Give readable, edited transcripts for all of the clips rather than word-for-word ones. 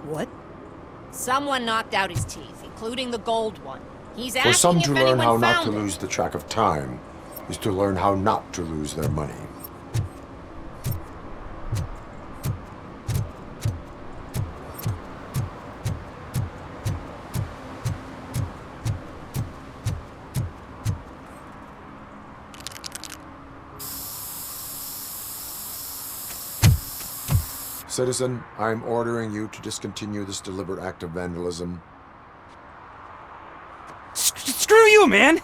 What? Someone knocked out his teeth, including the gold one. He's For some, asking to if learn how anyone not to found it. lose the track of time is to learn how not to lose their money. Citizen, I'm ordering you to discontinue this deliberate act of vandalism. Screw you, man!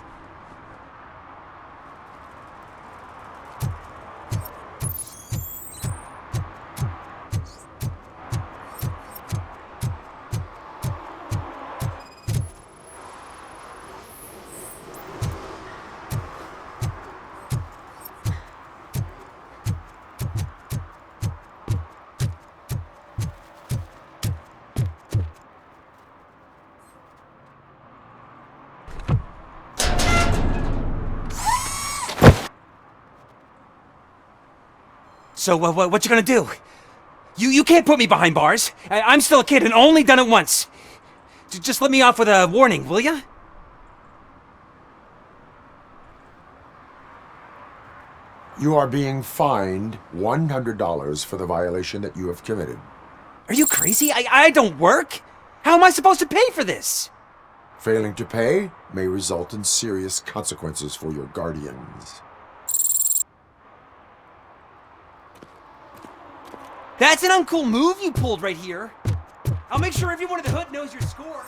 So, what you gonna do? You can't put me behind bars. I'm still a kid and only done it once. Just let me off with a warning, will ya? You are being fined $100 for the violation that you have committed. Are you crazy? I don't work. How am I supposed to pay for this? Failing to pay may result in serious consequences for your guardians. That's an uncool move you pulled right here. I'll make sure everyone in the hood knows your score.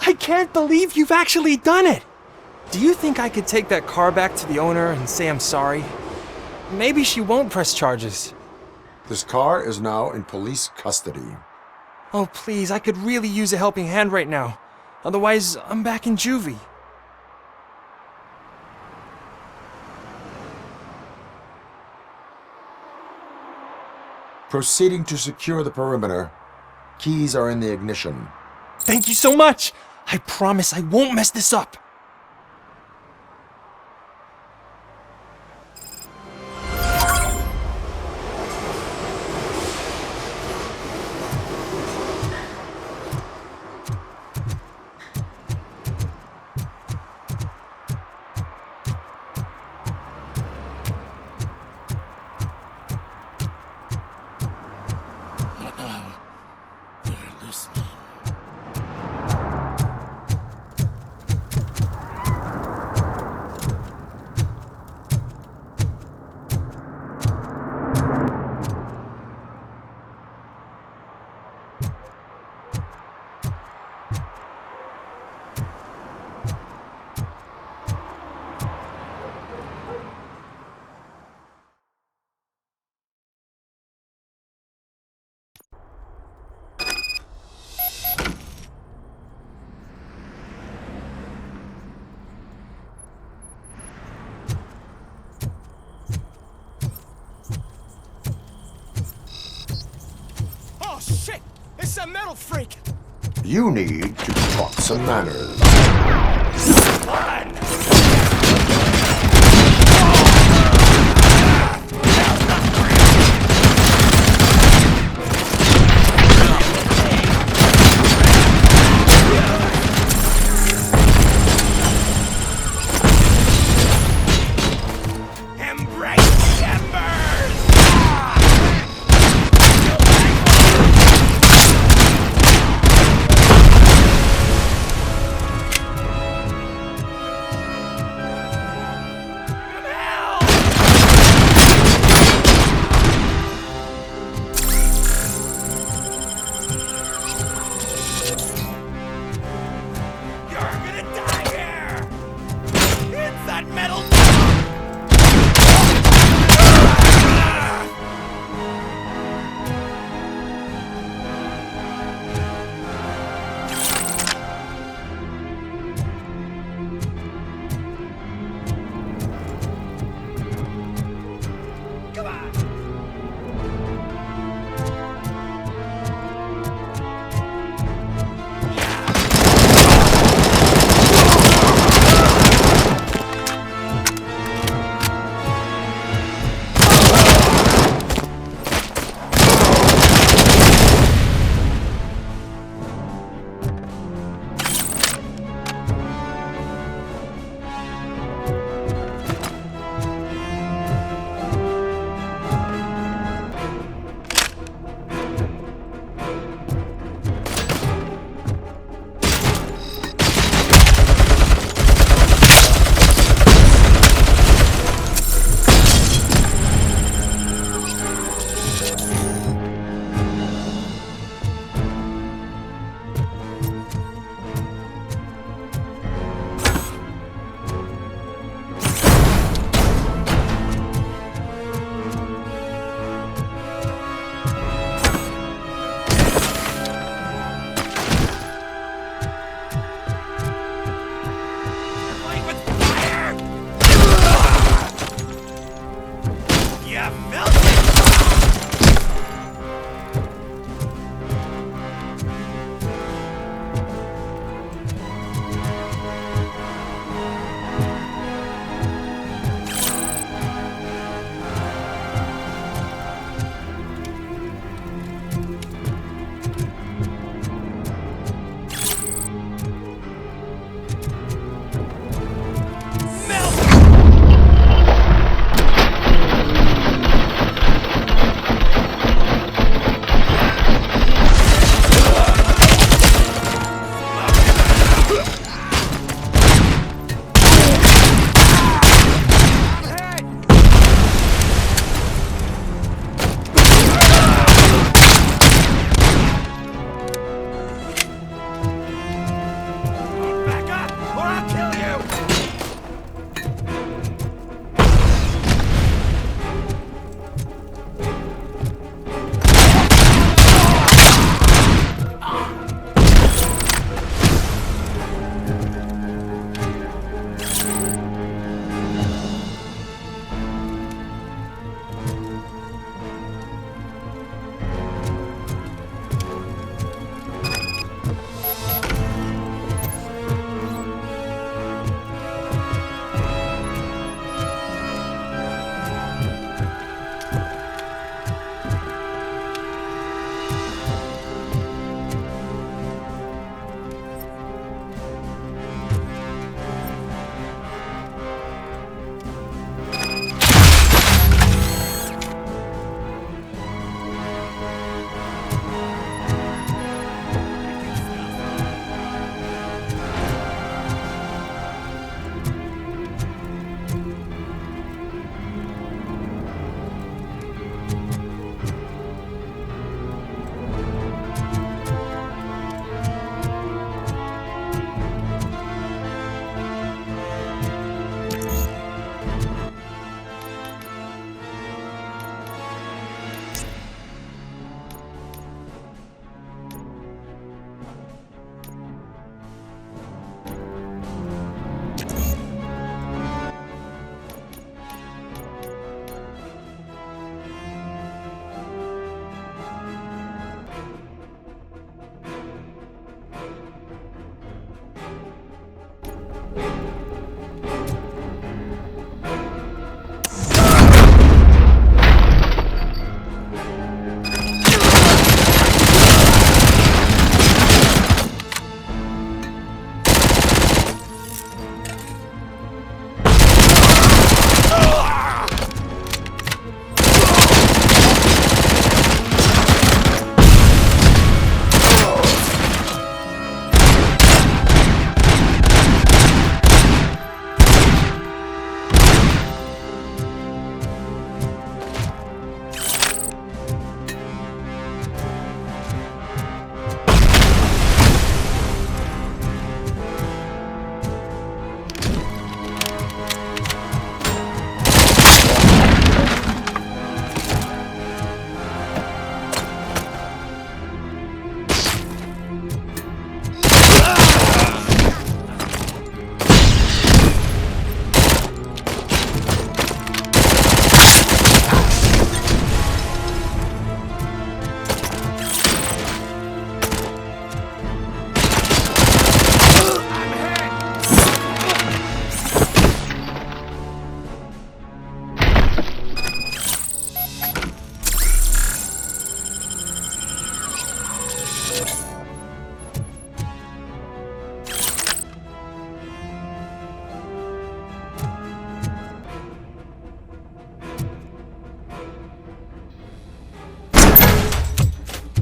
I can't believe you've actually done it! Do you think I could take that car back to the owner and say I'm sorry? Maybe she won't press charges. This car is now in police custody. Oh, please, I could really use a helping hand right now. Otherwise, I'm back in juvie. Proceeding to secure the perimeter. Keys are in the ignition. Thank you so much! I promise I won't mess this up! Oh shit! It's a metal freak! You need to be taught some manners. Embrace embers!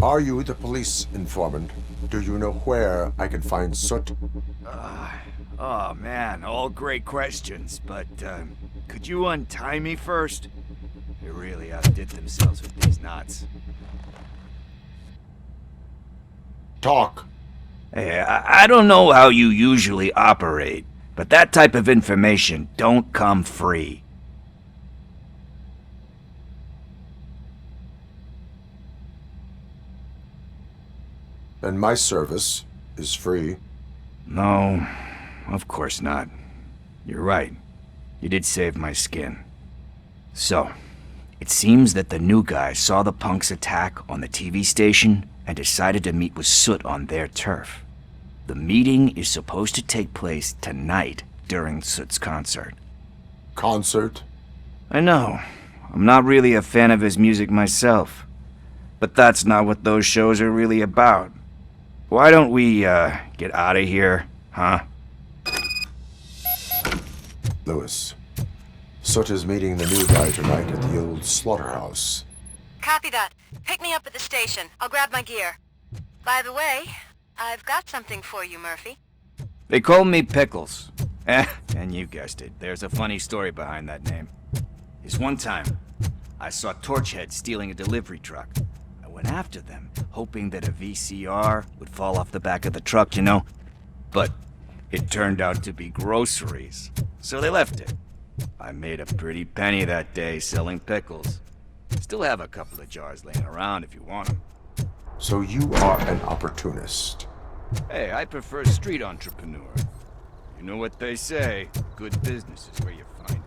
Are you the police informant? Do you know where I can find Soot? Oh man, all great questions, but could you untie me first? They really outdid themselves with these knots. Talk. Hey, I don't know how you usually operate, but that type of information don't come free. And my service is free. No, of course not. You're right. You did save my skin. So, it seems that the new guy saw the punk's attack on the TV station and decided to meet with Soot on their turf. The meeting is supposed to take place tonight during Soot's concert. Concert? I know. I'm not really a fan of his music myself. But that's not what those shows are really about. Why don't we, get out of here, huh? Lewis. Soot is meeting the new guy tonight at the old slaughterhouse. Copy that. Pick me up at the station. I'll grab my gear. By the way, I've got something for you, Murphy. They call me Pickles. And you guessed it, there's a funny story behind that name. This one time, I saw Torchhead stealing a delivery truck. I went after them, hoping that a VCR would fall off the back of the truck, you know? But it turned out to be groceries, so they left it. I made a pretty penny that day selling pickles. Still have a couple of jars laying around if you want them. So you are an opportunist. Hey, I prefer street entrepreneur. You know what they say, good business is where you find it.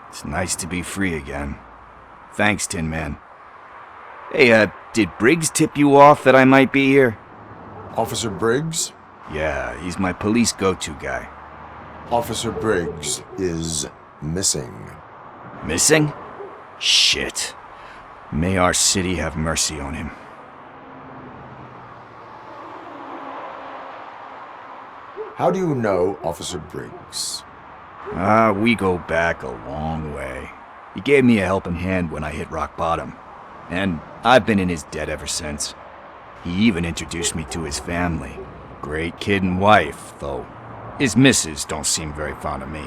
It's nice to be free again. Thanks, Tin Man. Hey, did Briggs tip you off that I might be here? Officer Briggs? Yeah, he's my police go-to guy. Officer Briggs is missing. Missing? Shit. May our city have mercy on him. How do you know Officer Briggs? We go back a long way. He gave me a helping hand when I hit rock bottom. And I've been in his debt ever since. He even introduced me to his family. Great kid and wife, though his missus don't seem very fond of me.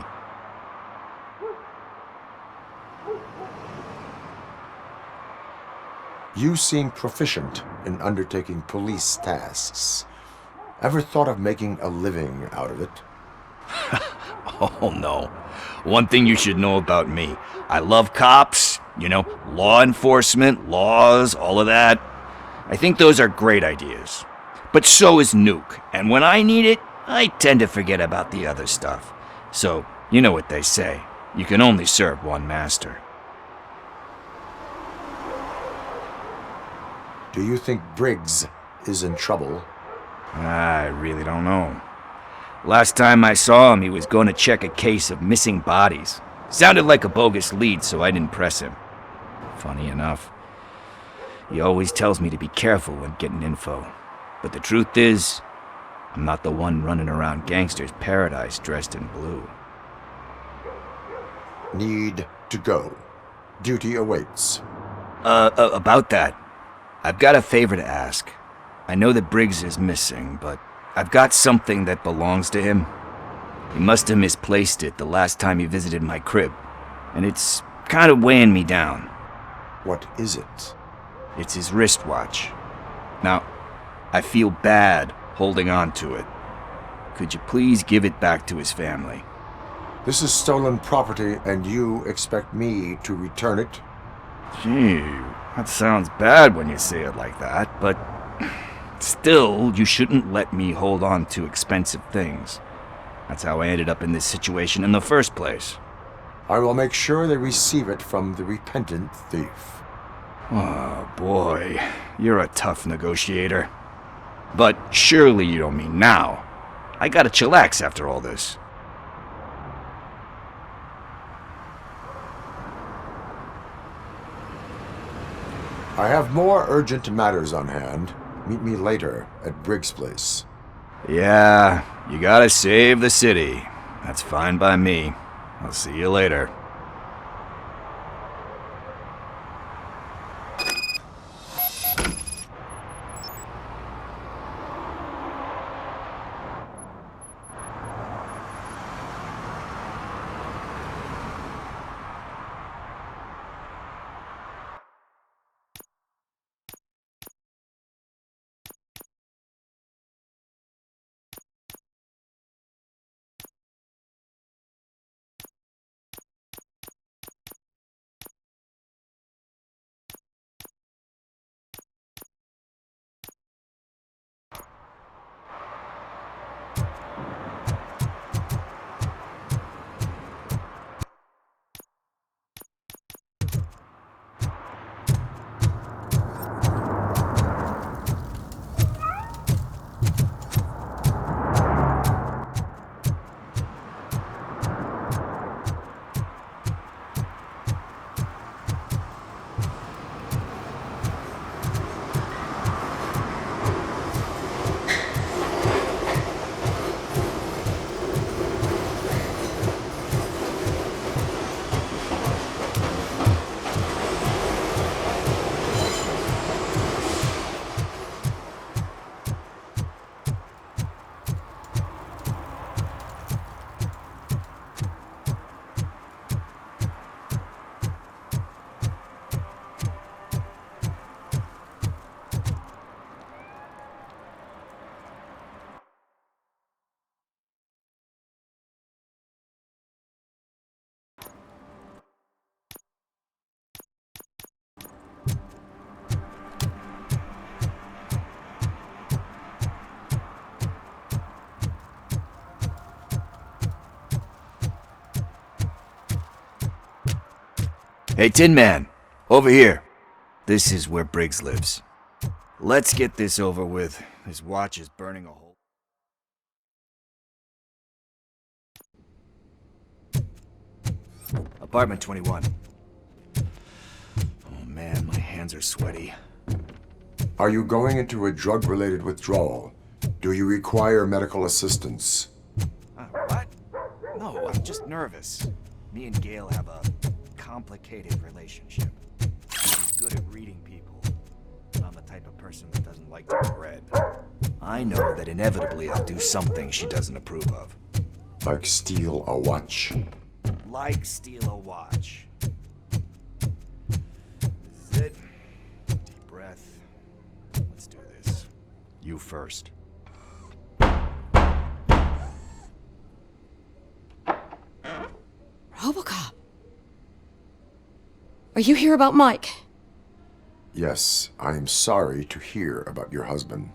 You seem proficient in undertaking police tasks. Ever thought of making a living out of it? Oh no. One thing you should know about me. I love cops, you know, law enforcement, laws, all of that. I think those are great ideas. But so is Nuke, and when I need it, I tend to forget about the other stuff. So, you know what they say. You can only serve one master. Do you think Briggs is in trouble? I really don't know. Last time I saw him, he was going to check a case of missing bodies. Sounded like a bogus lead, so I didn't press him. Funny enough. He always tells me to be careful when getting info. But the truth is, I'm not the one running around gangster's paradise dressed in blue. Need to go. Duty awaits. About that, I've got a favor to ask. I know that Briggs is missing, but I've got something that belongs to him. He must have misplaced it the last time he visited my crib, and it's kind of weighing me down. What is it? It's his wristwatch. Now, I feel bad holding on to it. Could you please give it back to his family? This is stolen property, and you expect me to return it? Gee, that sounds bad when you say it like that, but still, you shouldn't let me hold on to expensive things. That's how I ended up in this situation in the first place. I will make sure they receive it from the repentant thief. Oh boy, you're a tough negotiator. But surely you don't mean now. I gotta chillax after all this. I have more urgent matters on hand. Meet me later at Briggs' place. Yeah, you gotta save the city. That's fine by me. I'll see you later. Hey, Tin Man, over here. This is where Briggs lives. Let's get this over with. His watch is burning a hole. Apartment 21. Oh man, my hands are sweaty. Are you going into a drug-related withdrawal? Do you require medical assistance? What? No, I'm just nervous. Me and Gail have a complicated relationship. She's good at reading people. I'm the type of person that doesn't like to be read. I know that inevitably I'll do something she doesn't approve of. Like steal a watch? Like steal a watch. This is it. Deep breath. Let's do this. You first. Robocop. Are you here about Mike? Yes, I am sorry to hear about your husband.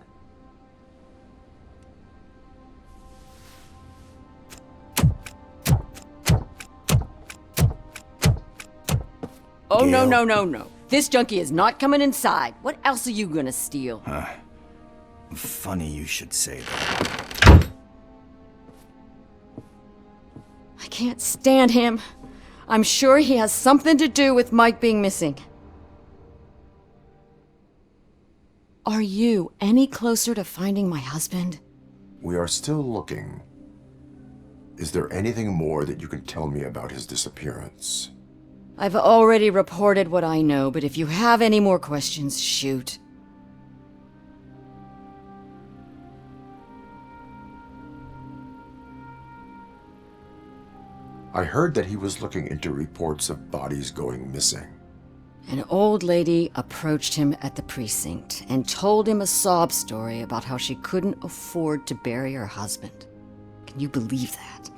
Oh, Gail. no. This junkie is not coming inside. What else are you gonna steal? Funny you should say that. I can't stand him. I'm sure he has something to do with Mike being missing. Are you any closer to finding my husband? We are still looking. Is there anything more that you can tell me about his disappearance? I've already reported what I know, but if you have any more questions, shoot. I heard that he was looking into reports of bodies going missing. An old lady approached him at the precinct and told him a sob story about how she couldn't afford to bury her husband. Can you believe that?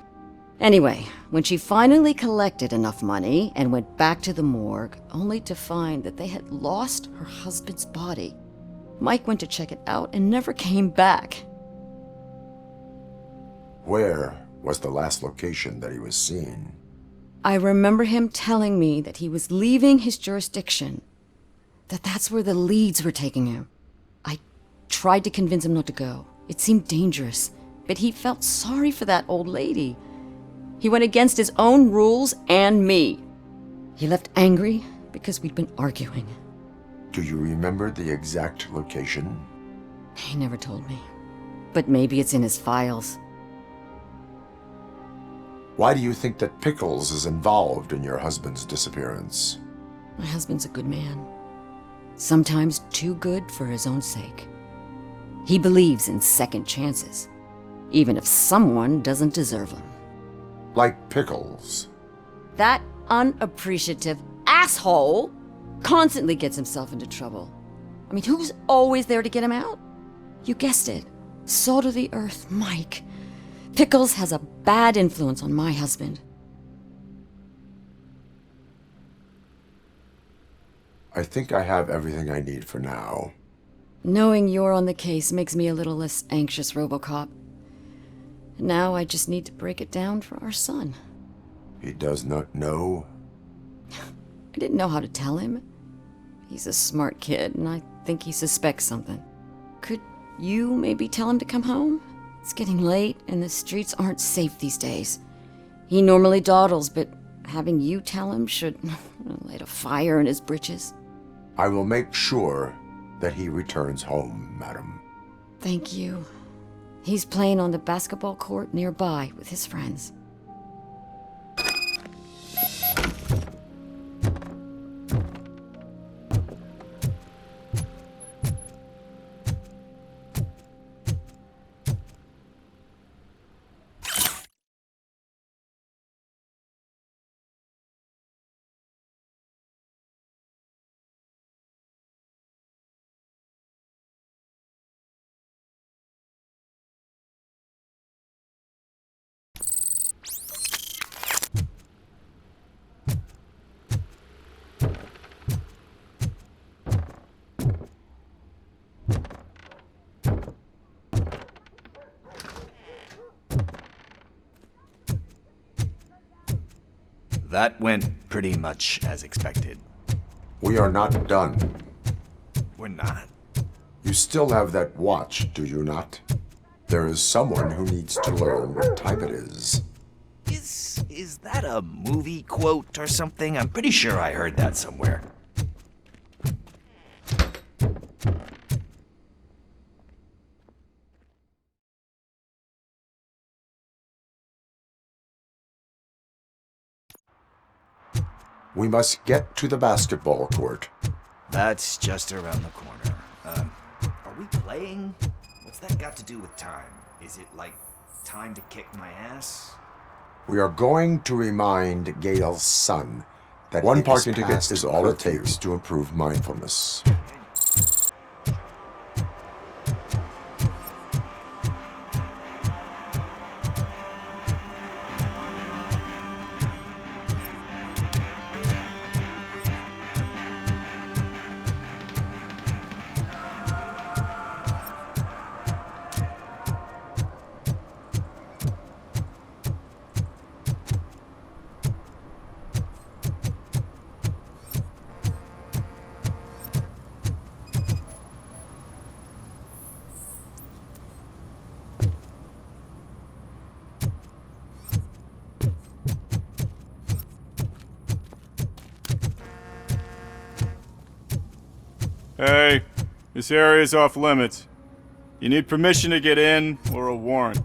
Anyway, when she finally collected enough money and went back to the morgue, only to find that they had lost her husband's body, Mike went to check it out and never came back. Where was the last location that he was seen? I remember him telling me that he was leaving his jurisdiction, that's where the leads were taking him. I tried to convince him not to go. It seemed dangerous, but he felt sorry for that old lady. He went against his own rules and me. He left angry because we'd been arguing. Do you remember the exact location? He never told me. But maybe it's in his files. Why do you think that Pickles is involved in your husband's disappearance? My husband's a good man. Sometimes too good for his own sake. He believes in second chances, even if someone doesn't deserve them. Like Pickles. That unappreciative asshole constantly gets himself into trouble. I mean, who's always there to get him out? You guessed it. Salt of the earth, Mike. Pickles has a bad influence on my husband. I think I have everything I need for now. Knowing you're on the case makes me a little less anxious, Robocop. Now I just need to break it down for our son. He does not know? I didn't know how to tell him. He's a smart kid, and I think he suspects something. Could you maybe tell him to come home? It's getting late, and the streets aren't safe these days. He normally dawdles, but having you tell him should light a fire in his britches. I will make sure that he returns home, madam. Thank you. He's playing on the basketball court nearby with his friends. That went pretty much as expected. We are not done. We're not. You still have that watch, do you not? There is someone who needs to learn what time it is. Is that a movie quote or something? I'm pretty sure I heard that somewhere. We must get to the basketball court. That's just around the corner. Are we playing? What's that got to do with time? Is it like time to kick my ass? We are going to remind Gail's son that one parking ticket is all it takes to improve mindfulness. Hey, this area is off limits. You need permission to get in or a warrant.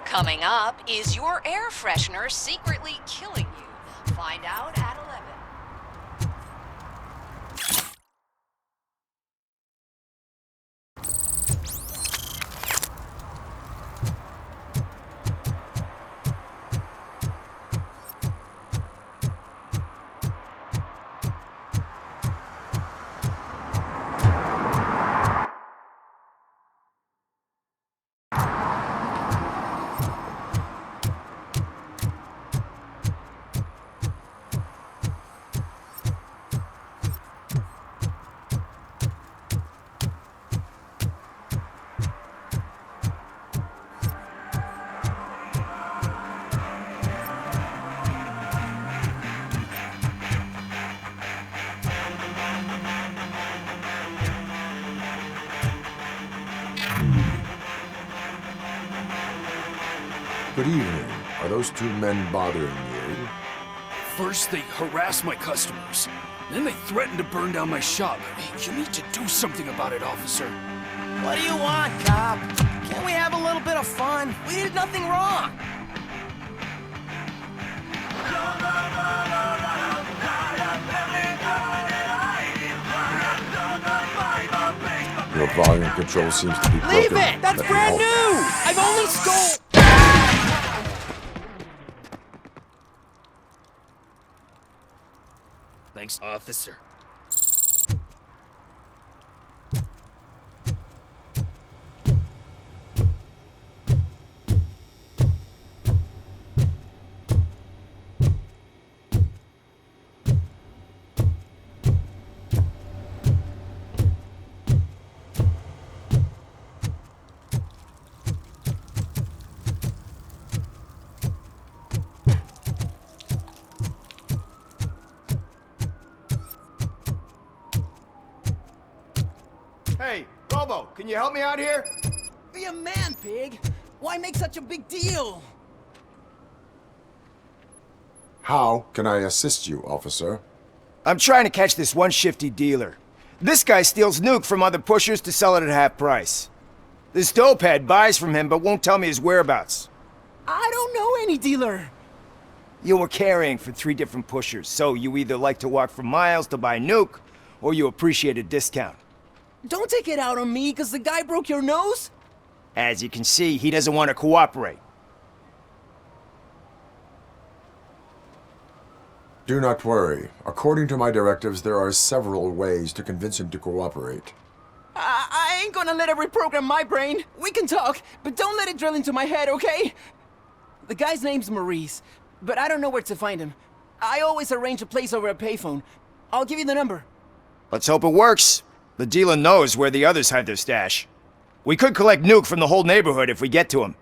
Coming up, is your air freshener secretly killing you? Find out at 11. Good evening. Are those two men bothering you? First, they harass my customers. Then they threaten to burn down my shop. Hey, you need to do something about it, officer. What do you want, cop? Can't we have a little bit of fun? We did nothing wrong. Your volume control seems to be broken. Leave it! That's Let me brand help. new! I've only stole... Thanks, officer. Hey, Robo, can you help me out here? Be a man, pig! Why make such a big deal? How can I assist you, officer? I'm trying to catch this one shifty dealer. This guy steals nuke from other pushers to sell it at half price. This dopehead buys from him but won't tell me his whereabouts. I don't know any dealer. You were carrying for 3 different pushers, so you either like to walk for miles to buy nuke, or you appreciate a discount. Don't take it out on me, because the guy broke your nose? As you can see, he doesn't want to cooperate. Do not worry. According to my directives, there are several ways to convince him to cooperate. I ain't gonna let it reprogram my brain. We can talk, but don't let it drill into my head, okay? The guy's name's Maurice, but I don't know where to find him. I always arrange a place over a payphone. I'll give you the number. Let's hope it works. The dealer knows where the others hide their stash. We could collect nuke from the whole neighborhood if we get to him.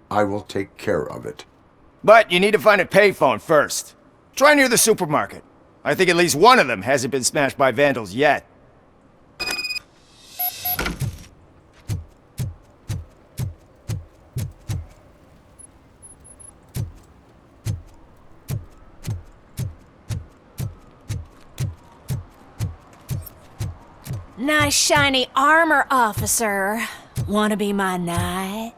I will take care of it. But you need to find a payphone first. Try near the supermarket. I think at least one of them hasn't been smashed by vandals yet. Nice shiny armor, officer. Wanna be my knight?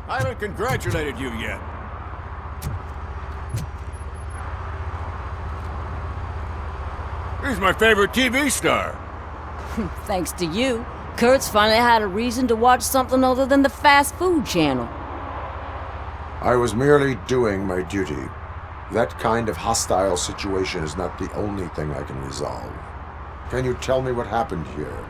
I haven't congratulated you yet. He's my favorite TV star. Thanks to you, Kurt's finally had a reason to watch something other than the fast food channel. I was merely doing my duty. That kind of hostile situation is not the only thing I can resolve. Can you tell me what happened here?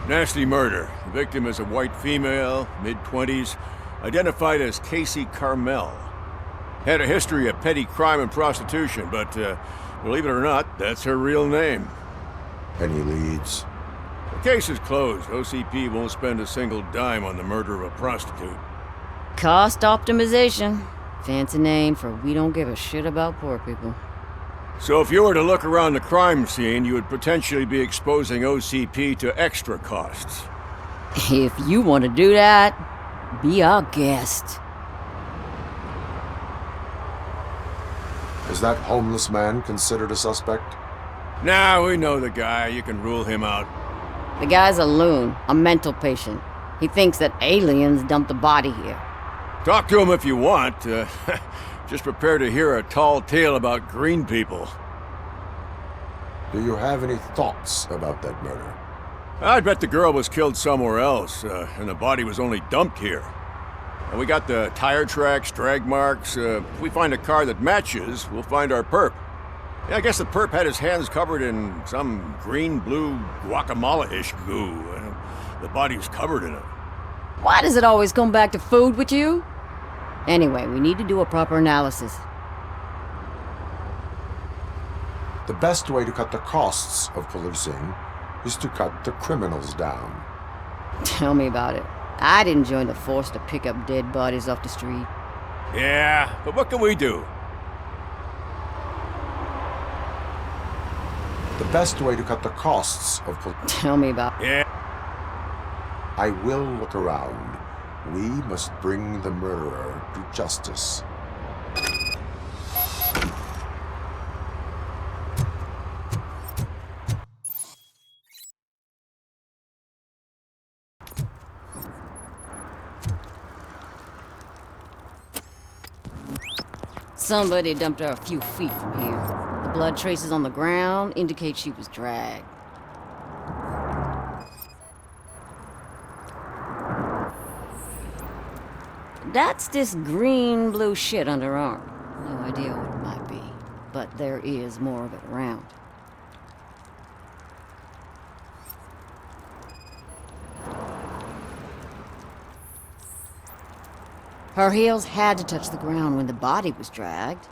Nasty murder. The victim is a white female, mid-20s, identified as Casey Carmel. Had a history of petty crime and prostitution, but believe it or not, that's her real name. Any leads? The case is closed. OCP won't spend a single dime on the murder of a prostitute. Cost optimization. Fancy name for we don't give a shit about poor people. So if you were to look around the crime scene, you would potentially be exposing OCP to extra costs. If you want to do that, be our guest. Is that homeless man considered a suspect? Nah, we know the guy. You can rule him out. The guy's a loon, a mental patient. He thinks that aliens dumped the body here. Talk to him if you want. Just prepare to hear a tall tale about green people. Do you have any thoughts about that murder? I bet the girl was killed somewhere else, and the body was only dumped here. And we got the tire tracks, drag marks. If we find a car that matches, we'll find our perp. Yeah, I guess the perp had his hands covered in some green-blue guacamole-ish goo. The body was covered in it. Why does it always come back to food with you? Anyway, we need to do a proper analysis. The best way to cut the costs of policing is to cut the criminals down. Tell me about it. I didn't join the force to pick up dead bodies off the street. Yeah, but what can we do? The best way to cut the costs of Tell me about it. Yeah. I will look around. We must bring the murderer to justice. Somebody dumped her a few feet from here. The blood traces on the ground indicate she was dragged. That's this green-blue shit under her arm. No idea what it might be, but there is more of it around. Her heels had to touch the ground when the body was dragged.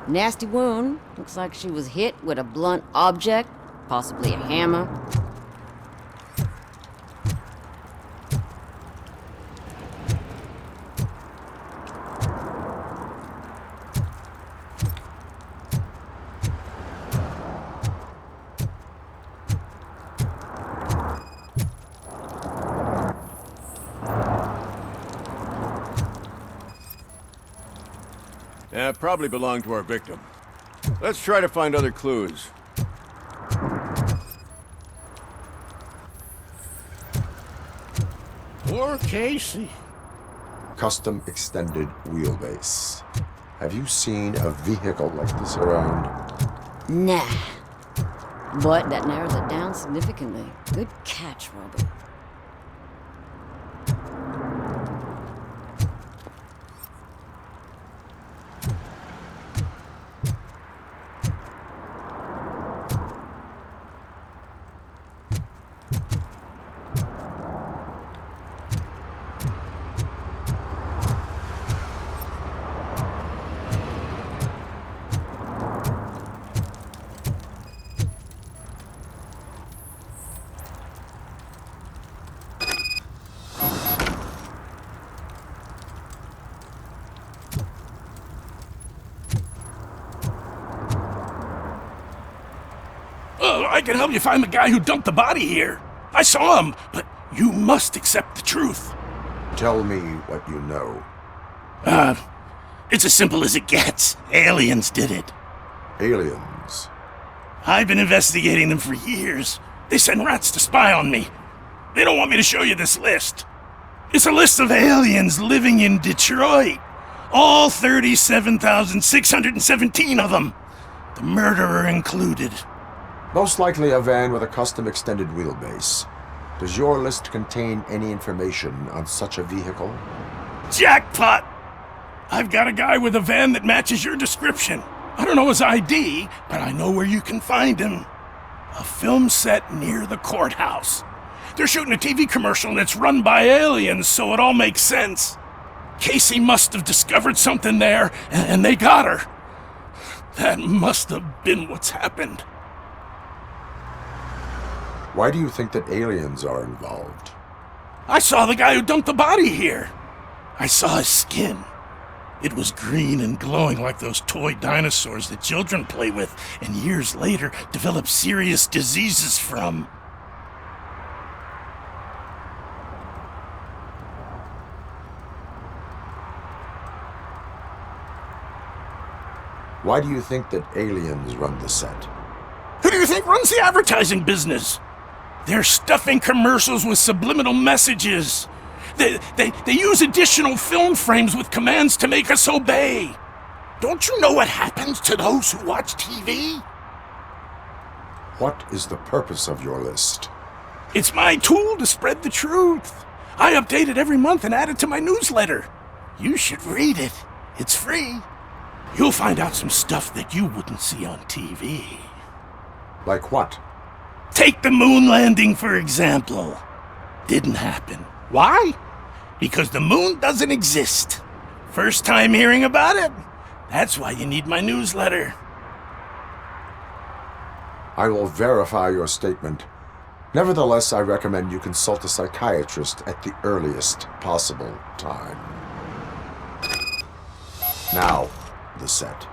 Nasty wound. Looks like she was hit with a blunt object, possibly a hammer. Probably belonged to our victim. Let's try to find other clues. Poor Casey. Custom extended wheelbase. Have you seen a vehicle like this around? Nah. But that narrows it down significantly. Good catch, Robert. I can help you find the guy who dumped the body here. I saw him, but you must accept the truth. Tell me what you know. It's as simple as it gets. Aliens did it. Aliens? I've been investigating them for years. They send rats to spy on me. They don't want me to show you this list. It's a list of aliens living in Detroit. All 37,617 of them. The murderer included. Most likely a van with a custom extended wheelbase. Does your list contain any information on such a vehicle? Jackpot! I've got a guy with a van that matches your description. I don't know his ID, but I know where you can find him. A film set near the courthouse. They're shooting a TV commercial and it's run by aliens, so it all makes sense. Casey must have discovered something there, and they got her. That must have been what's happened. Why do you think that aliens are involved? I saw the guy who dumped the body here. I saw his skin. It was green and glowing like those toy dinosaurs that children play with and years later develop serious diseases from. Why do you think that aliens run the set? Who do you think runs the advertising business? They're stuffing commercials with subliminal messages. They use additional film frames with commands to make us obey. Don't you know what happens to those who watch TV? What is the purpose of your list? It's my tool to spread the truth. I update it every month and add it to my newsletter. You should read it. It's free. You'll find out some stuff that you wouldn't see on TV. Like what? Take the moon landing, for example. Didn't happen. Why? Because the moon doesn't exist. First time hearing about it? That's why you need my newsletter. I will verify your statement. Nevertheless, I recommend you consult a psychiatrist at the earliest possible time. Now, the set.